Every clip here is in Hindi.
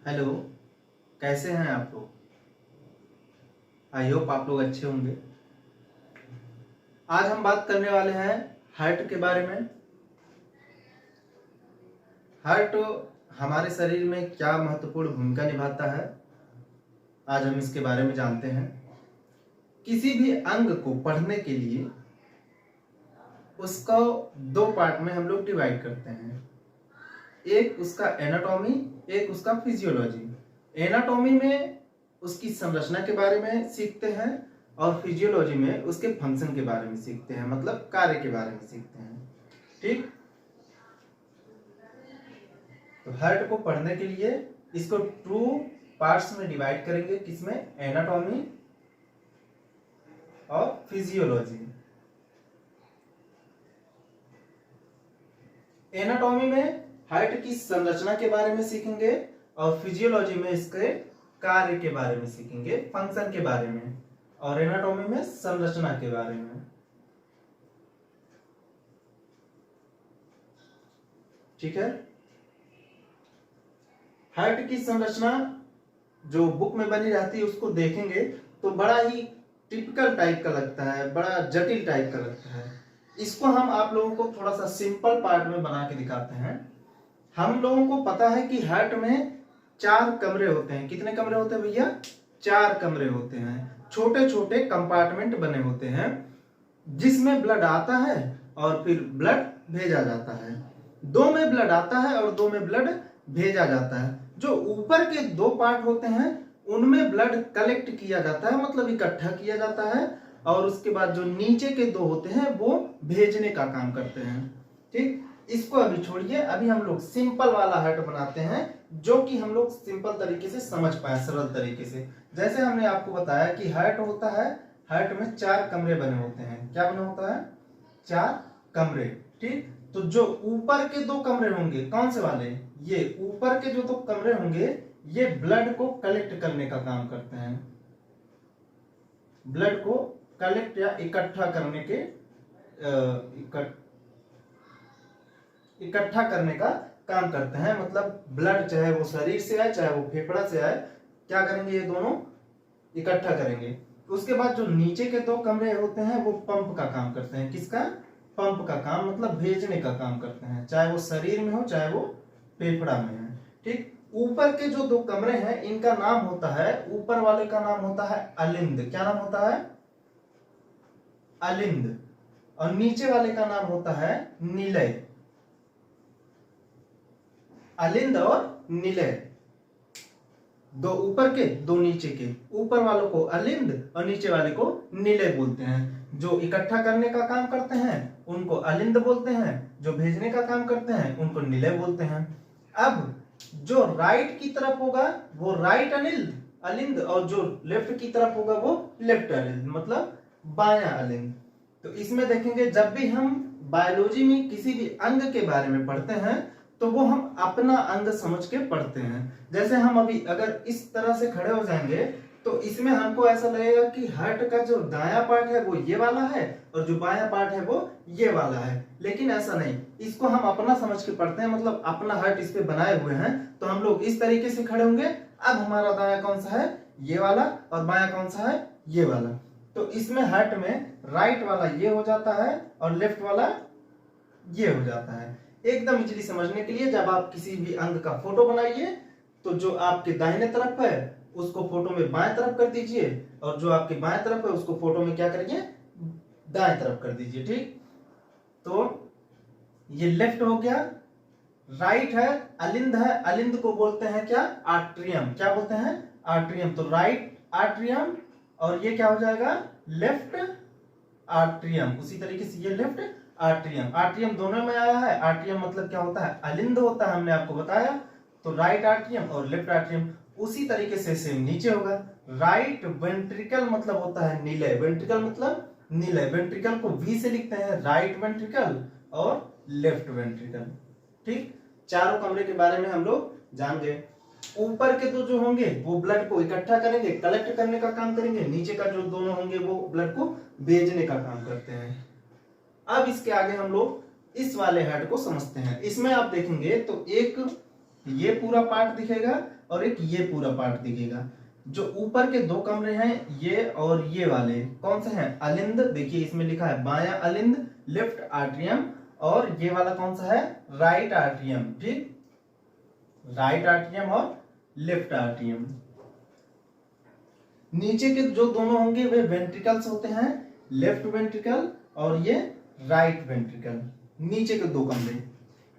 हेलो। कैसे हैं आप लोग? आई होप आप लोग अच्छे होंगे। आज हम बात करने वाले हैं हार्ट के बारे में। हार्ट हमारे शरीर में क्या महत्वपूर्ण भूमिका निभाता है, आज हम इसके बारे में जानते हैं। किसी भी अंग को पढ़ने के लिए उसको दो पार्ट में हम लोग डिवाइड करते हैं, एक उसका एनाटॉमी, एक उसका फिजियोलॉजी। एनाटॉमी में उसकी संरचना के बारे में सीखते हैं और फिजियोलॉजी में उसके फंक्शन के बारे में सीखते हैं, मतलब कार्य के बारे में सीखते हैं। ठीक, तो हार्ट को पढ़ने के लिए इसको टू पार्ट्स में डिवाइड करेंगे, किसमें? एनाटॉमी और फिजियोलॉजी। एनाटॉमी में हार्ट की संरचना के बारे में सीखेंगे और फिजियोलॉजी में इसके कार्य के बारे में सीखेंगे, फंक्शन के बारे में, और एनाटॉमी में संरचना के बारे में। ठीक है। हार्ट की संरचना जो बुक में बनी रहती है उसको देखेंगे तो बड़ा ही टिपिकल टाइप का लगता है, बड़ा जटिल टाइप का लगता है। इसको हम आप लोगों को थोड़ा सा सिंपल पार्ट में बना के दिखाते हैं। हम लोगों को पता है कि हार्ट में 4 कमरे होते हैं। कितने कमरे होते हैं भैया? 4 कमरे होते हैं। छोटे छोटे कंपार्टमेंट बने होते हैं जिसमें ब्लड आता है और फिर ब्लड भेजा जाता है। 2 में ब्लड आता है और 2 में ब्लड भेजा जाता है। जो ऊपर के 2 पार्ट होते हैं उनमें ब्लड कलेक्ट किया जाता है, मतलब इकट्ठा किया जाता है, और उसके बाद जो नीचे के 2 होते हैं वो भेजने का काम करते हैं। ठीक, इसको अभी छोड़िए, अभी हम लोग सिंपल वाला हार्ट बनाते हैं जो कि हम लोग सिंपल तरीके से समझ पाए, सरल तरीके से। जैसे हमने आपको बताया कि हार्ट होता है, हार्ट में 4 कमरे बने होते हैं। क्या बना होता है? 4 कमरे। ठीक, तो जो ऊपर के 2 कमरे होंगे, कौन से वाले? ये ऊपर के जो 2 कमरे होंगे ये ब्लड को कलेक्ट करने का काम करते हैं, ब्लड को कलेक्ट या इकट्ठा करने के इकट्ठा करने का काम करते हैं। मतलब ब्लड चाहे वो शरीर से आए चाहे वो फेफड़ा से आए, क्या करेंगे? ये दोनों इकट्ठा करेंगे। उसके बाद जो नीचे के 2 कमरे होते हैं वो पंप का काम करते हैं। किसका? पंप का काम, मतलब भेजने का काम करते हैं, चाहे वो शरीर में हो चाहे वो फेफड़ा में है। ठीक, ऊपर के जो 2 कमरे हैं इनका नाम होता है, ऊपर वाले का नाम होता है अलिंद। क्या नाम होता है? अलिंद। और नीचे वाले का नाम होता है निलय। अलिंद और निलय, 2 ऊपर के 2 नीचे के। ऊपर वालों को अलिंद और नीचे वाले को निलय बोलते हैं। जो इकट्ठा करने का काम करते हैं उनको अलिंद बोलते हैं, जो भेजने का काम करते हैं उनको निलय बोलते हैं। अब जो राइट की तरफ होगा वो राइट अलिंद, और जो लेफ्ट की तरफ होगा वो लेफ्ट अलिंद, मतलब बायां अलिंद। तो इसमें देखेंगे जब भी हम बायोलॉजी में किसी भी अंग के बारे में पढ़ते हैं तो वो हम अपना अंग समझ के पढ़ते हैं। जैसे हम अभी अगर इस तरह से खड़े हो जाएंगे तो इसमें हमको ऐसा लगेगा कि हार्ट का जो दायां पार्ट है वो ये वाला है और जो बायां पार्ट है वो ये वाला है, लेकिन ऐसा नहीं। इसको हम अपना समझ के पढ़ते हैं, मतलब अपना हार्ट इस पे बनाए हुए हैं। तो हम लोग इस तरीके से खड़े होंगे, अब हमारा दायां कौन सा है? ये वाला, और बायां कौन सा है? ये वाला। तो इसमें हार्ट में राइट वाला ये हो जाता है और लेफ्ट वाला ये हो जाता है। एकदम इजीली समझने के लिए जब आप किसी भी अंग का फोटो बनाइए तो जो आपके दाहिने तरफ है उसको फोटो में बाएं तरफ कर दीजिए, और जो आपके बाएं तरफ है उसको फोटो में क्या करिए? दाएं तरफ कर दीजिए। ठीक, तो ये लेफ्ट हो गया। राइट है, अलिंद है, अलिंद को बोलते हैं क्या? आर्ट्रियम। क्या बोलते हैं? आर्ट्रियम। तो राइट आर्ट्रियम, और ये क्या हो जाएगा? Left atrium. उसी तरीके से ये लेफ्ट आर्ट्रियम। आर्ट्रियम दोनों में आया है। आर्ट्रियम मतलब क्या होता है? अलिंद होता है, हमने आपको बताया। तो राइट आर्ट्रियम और लेफ्ट आर्ट्रियम। उसी तरीके से सेम नीचे होगा। राइट वेंट्रिकल मतलब होता है निलय। वेंट्रिकल मतलब निलय। वेंट्रिकल को वी से लिखते हैं, राइट वेंट्रिकल और लेफ्ट वेंट्रिकल। ठीक, चारों कमरे के बारे में हम लोग जान गए। ऊपर के 2 जो होंगे वो ब्लड को इकट्ठा करेंगे, कलेक्ट करने का काम करेंगे। नीचे का जो दोनों होंगे वो ब्लड को भेजने का काम करते हैं। अब इसके आगे हम लोग इस वाले हार्ट को समझते हैं। इसमें आप देखेंगे तो एक ये पूरा पार्ट दिखेगा और एक ये पूरा पार्ट दिखेगा। जो ऊपर के दो कमरे हैं ये और ये वाले कौन से हैं? अलिंद। देखिए इसमें लिखा है बायां अलिंद लेफ्ट आर्ट्रियम, और ये वाला कौन सा है? Right atrium. ठीक, राइट आर्ट्रियम और लेफ्ट आर्ट्रियम। नीचे के जो दोनों होंगे वे वेंट्रिकल्स होते हैं, लेफ्ट वेंट्रिकल और ये राइट वेंट्रिकल, नीचे के दो कमरे।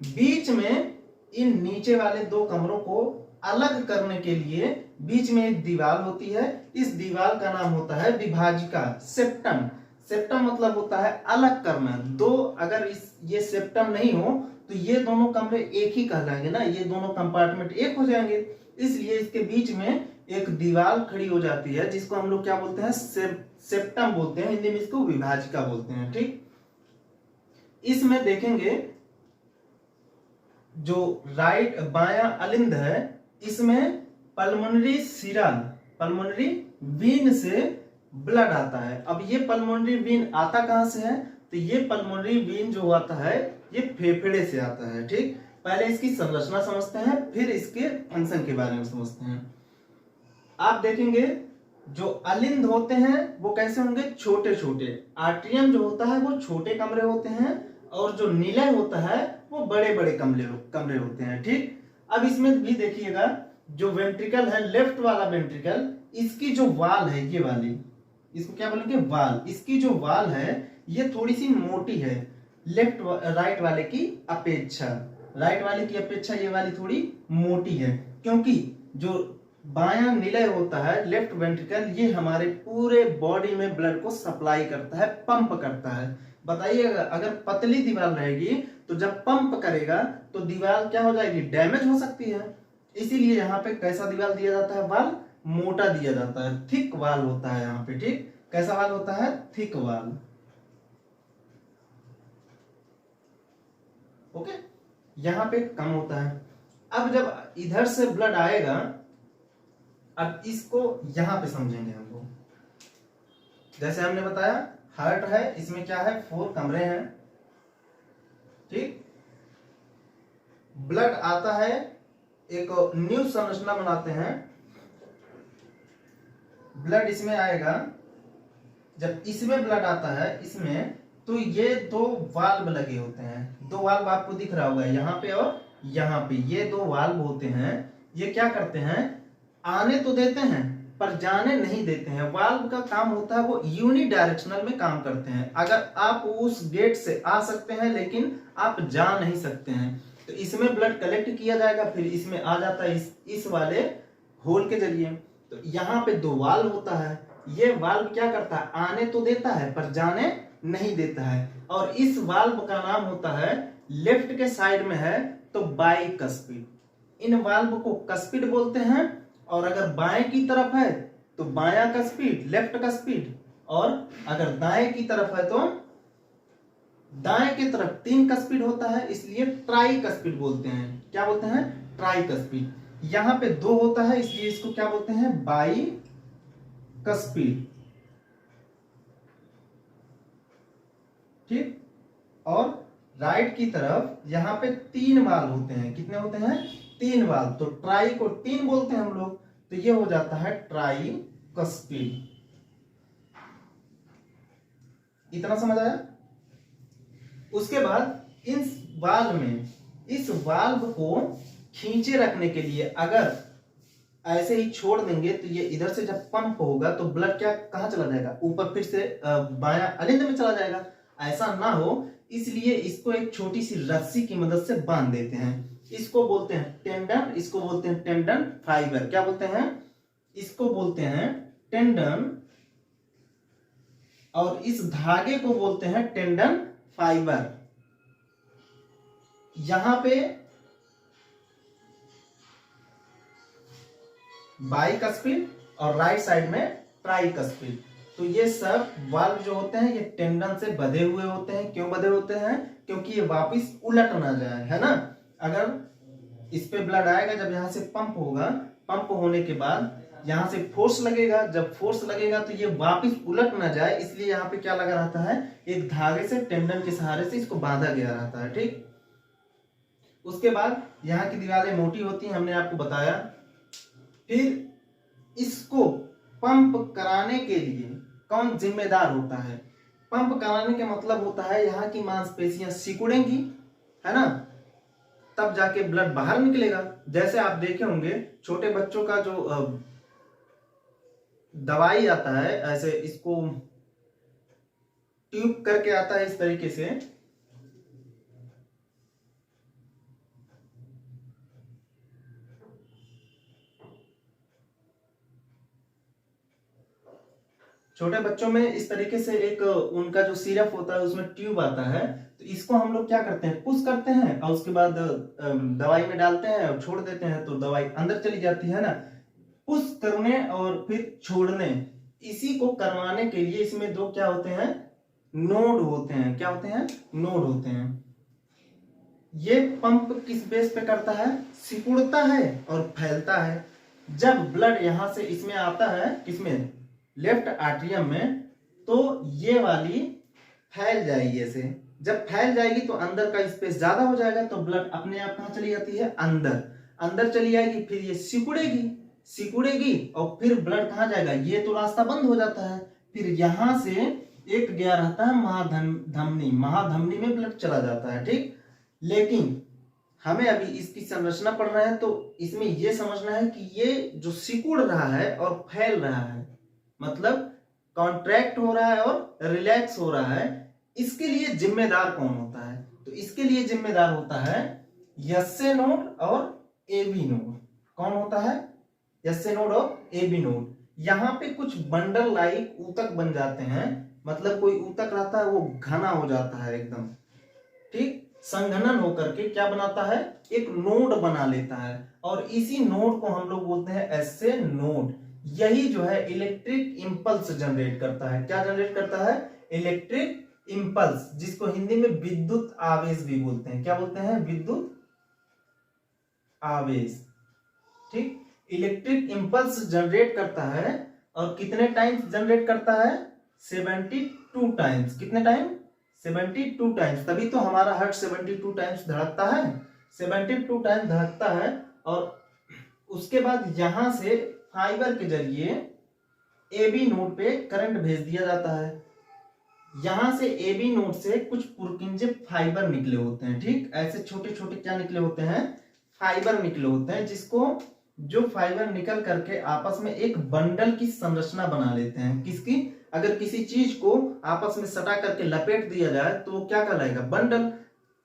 बीच में इन नीचे वाले दो कमरों को अलग करने के लिए बीच में एक दीवार होती है। इस दीवार का नाम होता है विभाजिका, सेप्टम। सेप्टम मतलब होता है अलग करना। दो अगर ये सेप्टम नहीं हो तो ये दोनों कमरे एक ही कहलाएंगे ना, ये दोनों कंपार्टमेंट एक हो जाएंगे। इसलिए इसके बीच में एक दीवार खड़ी हो जाती है जिसको हम लोग क्या बोलते हैं? सेप्टम बोलते हैं, हिंदी में इसको विभाजिका बोलते हैं। ठीक, इसमें देखेंगे जो राइट बायां अलिंद है इसमें पल्मोनरी सिरा, पल्मोनरी वीन से ब्लड आता है। अब ये पल्मोनरी वीन आता कहां से है? तो ये पल्मोनरी वीन जो आता है ये फेफड़े से आता है। ठीक, पहले इसकी संरचना समझते हैं फिर इसके फंक्शन के बारे में समझते हैं। आप देखेंगे जो अलिंद होते हैं वो कैसे होंगे? छोटे छोटे। आर्ट्रियम जो होता है वो छोटे कमरे होते हैं और जो निलय होता है वो बड़े बड़े कमरे होते हैं। ठीक, अब इसमें भी देखिएगा जो वेंट्रिकल है, लेफ्ट वाला वेंट्रिकल, इसकी जो वाल है ये वाली, इसको क्या बोलेंगे? वाल। इसकी जो वाल है ये थोड़ी सी मोटी है लेफ्ट राइट वाले की अपेक्षा। राइट वाले की अपेक्षा ये वाली थोड़ी मोटी है, क्योंकि जो बायां निलय होता है लेफ्ट वेंट्रिकल, ये हमारे पूरे बॉडी में ब्लड को सप्लाई करता है, पंप करता है। बताइएगा अगर पतली दीवार रहेगी तो जब पंप करेगा तो दीवार क्या हो जाएगी? डैमेज हो सकती है। इसीलिए यहाँ पे कैसा दीवार दिया जाता है? वाल मोटा दिया जाता है, थिक वाल होता है यहाँ पे। ठीक, कैसा वाल होता है? थिक वाल। ओके, यहाँ पे कम होता है। अब जब इधर से ब्लड आएगा, अब इसको यहां पे समझेंगे हम लोग। जैसे हमने बताया हार्ट है, इसमें क्या है? 4 कमरे हैं। ठीक, ब्लड आता है, एक न्यू संरचना बनाते हैं, ब्लड इसमें आएगा। जब इसमें ब्लड आता है इसमें, तो ये 2 वाल्व लगे होते हैं। 2 वाल्व आपको दिख रहा होगा यहाँ पे और यहाँ पे, ये 2 वाल्व होते हैं। ये क्या करते हैं? आने तो देते हैं पर जाने नहीं देते हैं। वाल्व का काम होता है वो यूनिडायरेक्शनल में काम करते हैं। अगर आप उस गेट से आ सकते हैं लेकिन आप जा नहीं सकते हैं, तो इसमें ब्लड कलेक्ट किया जाएगा, फिर इसमें आ जाता है इस वाले होल के जरिए। तो यहाँ पे 2 वाल्व होता है। ये वाल्व क्या करता है? आने तो देता है पर जाने नहीं देता है। और इस वाल्व का नाम होता है, लेफ्ट के साइड में है तो बाइकस्पिड। इन वाल्व को कस्पिड बोलते हैं। और अगर बाएं की तरफ है तो बायां कस्पिड, लेफ्ट कस्पिड। और अगर दाएं की तरफ है तो दाएं की तरफ 3 कस्पिड होता है, इसलिए ट्राई कस्पिड बोलते हैं। क्या बोलते हैं? Try cuspid. यहां पे 2 होता है इसलिए इसको क्या बोलते हैं? By cuspid. ठीक, और राइट की तरफ यहां पे 3 वाल्व होते हैं। कितने होते हैं? 3 वाल्व। तो ट्राई को 3 बोलते हैं हम लोग, तो ये हो जाता है ट्राई कस्पिड। इतना समझ आया? उसके बाद इस वाल्व में, इस वाल्व को खींचे रखने के लिए अगर ऐसे ही छोड़ देंगे तो ये इधर से जब पंप होगा तो ब्लड क्या कहां चला जाएगा? ऊपर फिर से बायां अलिंद में चला जाएगा। ऐसा ना हो इसलिए इसको एक छोटी सी रस्सी की मदद से बांध देते हैं। इसको बोलते हैं टेंडन, इसको बोलते हैं टेंडन फाइबर। क्या बोलते हैं? इसको बोलते हैं टेंडन, और इस धागे को बोलते हैं टेंडन फाइबर। यहां पे बाइकस्पिड और राइट साइड में ट्राइकस्पिड। तो ये सब वाल्व जो होते हैं ये टेंडन से बंधे हुए होते हैं। क्यों बंधे होते हैं? क्योंकि ये वापस उलट ना जाए, है ना। अगर इस पे ब्लड आएगा, जब यहां से पंप होगा, पंप होने के बाद यहां से फोर्स लगेगा, जब फोर्स लगेगा तो ये वापस उलट ना जाए, इसलिए यहाँ पे क्या लगा रहता है? एक धागे से, टेंडन के सहारे से इसको बांधा गया रहता है। ठीक, उसके बाद यहाँ की दीवारें मोटी होती हैं, हमने आपको बताया। फिर इसको पंप कराने के लिए कौन जिम्मेदार होता है? पंप कराने का मतलब होता है यहाँ की मांसपेशियां सिकुड़ेंगी, है ना, तब जाके ब्लड बाहर निकलेगा। जैसे आप देखे होंगे छोटे बच्चों का जो दवाई आता है, ऐसे इसको ट्यूब करके आता है इस तरीके से, छोटे बच्चों में इस तरीके से एक उनका जो सिरप होता है उसमें ट्यूब आता है, तो इसको हम लोग क्या करते हैं, पुश करते हैं और उसके बाद दवाई में डालते हैं और छोड़ देते हैं, तो दवाई अंदर चली जाती है ना। पुश करने और फिर छोड़ने, इसी को करवाने के लिए इसमें दो क्या होते हैं, नोड होते हैं। क्या होते हैं? नोड होते हैं। ये पंप किस बेस पे करता है? सिकुड़ता है और फैलता है। जब ब्लड यहां से इसमें आता है, किसमें, लेफ्ट आर्टरियम में, तो ये वाली फैल जाएगी ऐसे। जब फैल जाएगी तो अंदर का स्पेस ज्यादा हो जाएगा, तो ब्लड अपने आप कहां चली जाती है, अंदर, अंदर चली जाएगी। फिर ये सिकुड़ेगी, सिकुड़ेगी और फिर ब्लड कहां जाएगा, ये तो रास्ता बंद हो जाता है। फिर यहां से एक गया रहता है महाधमनी, महाधमनी में ब्लड चला जाता है, ठीक। लेकिन हमें अभी इसकी संरचना पढ़ रहे हैं, तो इसमें यह समझना है कि ये जो सिकुड़ रहा है और फैल रहा है, मतलब कॉन्ट्रैक्ट हो रहा है और रिलैक्स हो रहा है, इसके लिए जिम्मेदार कौन होता है? तो इसके लिए जिम्मेदार होता है यस्से नोड और एबी नोड। कौन होता है? यस्से नोड और एबी नोड। यहां पे कुछ बंडल लाइक ऊतक बन जाते हैं, मतलब कोई ऊतक रहता है वो घना हो जाता है एकदम, ठीक। संघनन होकर के क्या बनाता है, एक नोड बना लेता है, और इसी नोड को हम लोग बोलते हैं एस्से नोड। यही जो है इलेक्ट्रिक इंपल्स जनरेट करता है। क्या जनरेट करता है? इलेक्ट्रिक इंपल्स, जिसको हिंदी में विद्युत आवेश भी बोलते हैं। क्या बोलते हैं? विद्युत आवेश, ठीक। इलेक्ट्रिक इंपल्स जनरेट करता है, और कितने टाइम्स जनरेट करता है? 72 टाइम्स। कितने टाइम? 72 टाइम्स। तभी तो हमारा हार्ट 72 टाइम्स धड़कता है, 72 टाइम्स धड़कता है। और उसके बाद यहां से फाइबर के जरिए एबी नोड पे करंट भेज दिया जाता है। यहां से एबी नोड से कुछ पुरकिंजे फाइबर निकले होते हैं, ठीक। ऐसे छोटे छोटे क्या निकले होते हैं? फाइबर निकले होते हैं, जिसको जो फाइबर निकल करके आपस में एक बंडल की संरचना बना लेते हैं। किसकी? अगर किसी चीज को आपस में सटा करके लपेट दिया जाए तो वो क्या कहलाएगा? बंडल।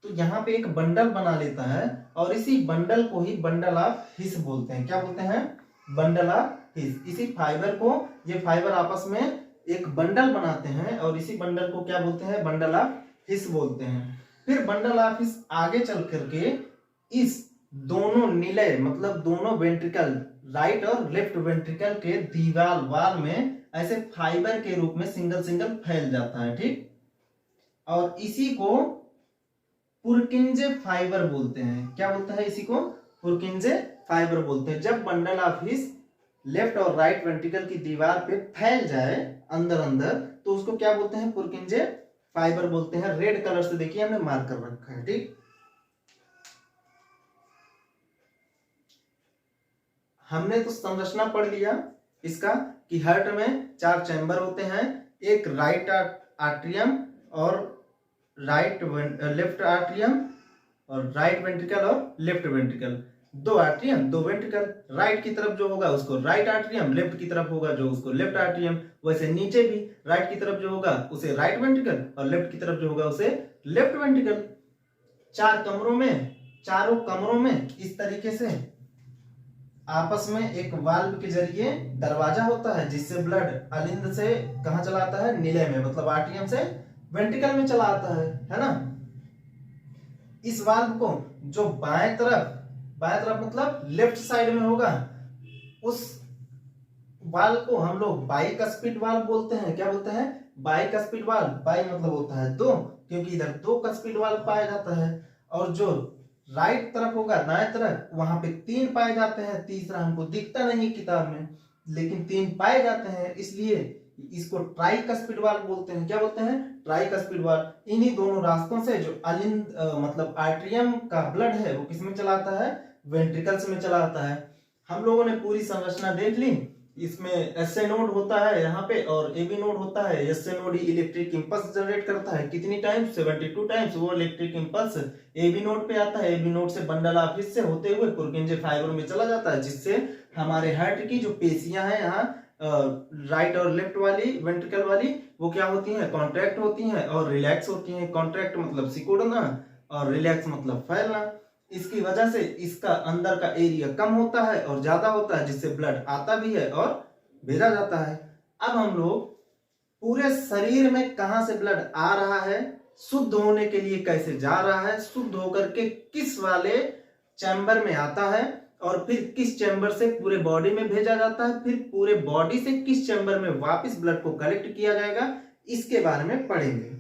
तो यहाँ पे एक बंडल बना लेता है, और इसी बंडल को ही बंडल ऑफ हिस बोलते हैं। क्या बोलते हैं? Bundle of his. इसी फाइबर को, ये फाइबर आपस में एक बंडल बनाते हैं, और इसी बंडल को क्या बोलते हैं? बंडल ऑफ हिस बोलते हैं। फिर बंडल ऑफ हिस आगे चल करके इस दोनों निलय, मतलब दोनों वेंट्रिकल, राइट और लेफ्ट वेंट्रिकल के दीवार वाल में ऐसे फाइबर के रूप में सिंगल सिंगल फैल जाता है, ठीक। और इसी को पुरकिंजे फाइबर बोलते हैं। क्या बोलते हैं? इसी को पुरकिंजे फाइबर बोलते हैं। जब बंडल ऑफ हिस लेफ्ट और राइट वेंट्रिकल की दीवार पे फैल जाए अंदर अंदर, तो उसको क्या बोलते हैं? पुरकिंजे फाइबर बोलते हैं। रेड कलर से देखिए हमने मार्क कर रखा है, ठीक। हमने तो संरचना पढ़ लिया इसका कि हार्ट में 4 चैम्बर होते हैं, एक राइट आर्ट्रियम और लेफ्ट आर्ट्रियम, और राइट वेंट्रिकल और left ventricle. 2 atrium 2 ventricle. Right की तरफ जो होगा उसको राइट आर्ट्रियम, लेफ्ट की तरफ होगा जो उसको लेफ्ट आर्ट्रियम। वैसे नीचे भी राइट की तरफ जो होगा उसे राइट वेंट्रिकल, और लेफ्ट की तरफ जो होगा उसे लेफ्ट वेंट्रिकल। 4 कमरों में, चारों कमरों में इस तरीके से आपस में एक वाल्व के जरिए दरवाजा होता है, जिससे ब्लड अलिंद से कहां चला आता है? निलय में, मतलब आर्ट्रियम से वेंट्रिकल में चला आता है ना। इस वाल्व को जो बाएं तरफ मतलब लेफ्ट साइड में होगा, उस वाल्व को हम लोग बाइकस्पिड वाल्व बोलते हैं। क्या बोलते हैं? Bicuspid valve. बाई मतलब होता है 2, क्योंकि इधर 2 कस्पिड वाल्व पाया जाता है। और जो राइट तरफ होगा, दाएं तरफ, वहां पे 3 पाए जाते हैं। तीसरा हमको दिखता नहीं किताब में, लेकिन 3 पाए जाते हैं, इसलिए इसको ट्राइकस्पिड वाल्व बोलते हैं। क्या बोलते हैं? Tricuspid valve. इन्हीं दोनों रास्तों से जो अलिंद मतलब आर्टरियम का ब्लड है वो किसमें चला आता है? वेंट्रिकल्स में चला आता है। हम लोगों ने पूरी संरचना देख ली। इसमें एसए नोड होता है यहाँ पे और एबी नोड होता है। एसए नोड ही इलेक्ट्रिक इंपल्स जनरेट करता है। कितनी टाइम्स? 72 टाइम्स वो इलेक्ट्रिक इंपल्स एबी नोड पे आता है। एबी नोड से बंडल ऑफ हिस्से होते हुए पुर्किंजे फाइबर में चला जाता है, जिससे हमारे हार्ट की जो पेशियां हैं यहाँ राइट और लेफ्ट वाली वेंट्रिकल वाली वो क्या होती हैं? कॉन्ट्रैक्ट होती हैं और रिलैक्स होती हैं। कॉन्ट्रैक्ट मतलब सिकुड़ना और रिलैक्स मतलब फैलना। इसकी वजह से इसका अंदर का एरिया कम होता है और ज्यादा होता है, जिससे ब्लड आता भी है और भेजा जाता है। अब हम लोग पूरे शरीर में कहां से ब्लड आ रहा है, शुद्ध होने के लिए कैसे जा रहा है, शुद्ध होकर के किस वाले चैम्बर में आता है और फिर किस चैम्बर से पूरे बॉडी में भेजा जाता है, फिर पूरे बॉडी से किस चैम्बर में वापस ब्लड को कलेक्ट किया जाएगा, इसके बारे में पढ़ेंगे।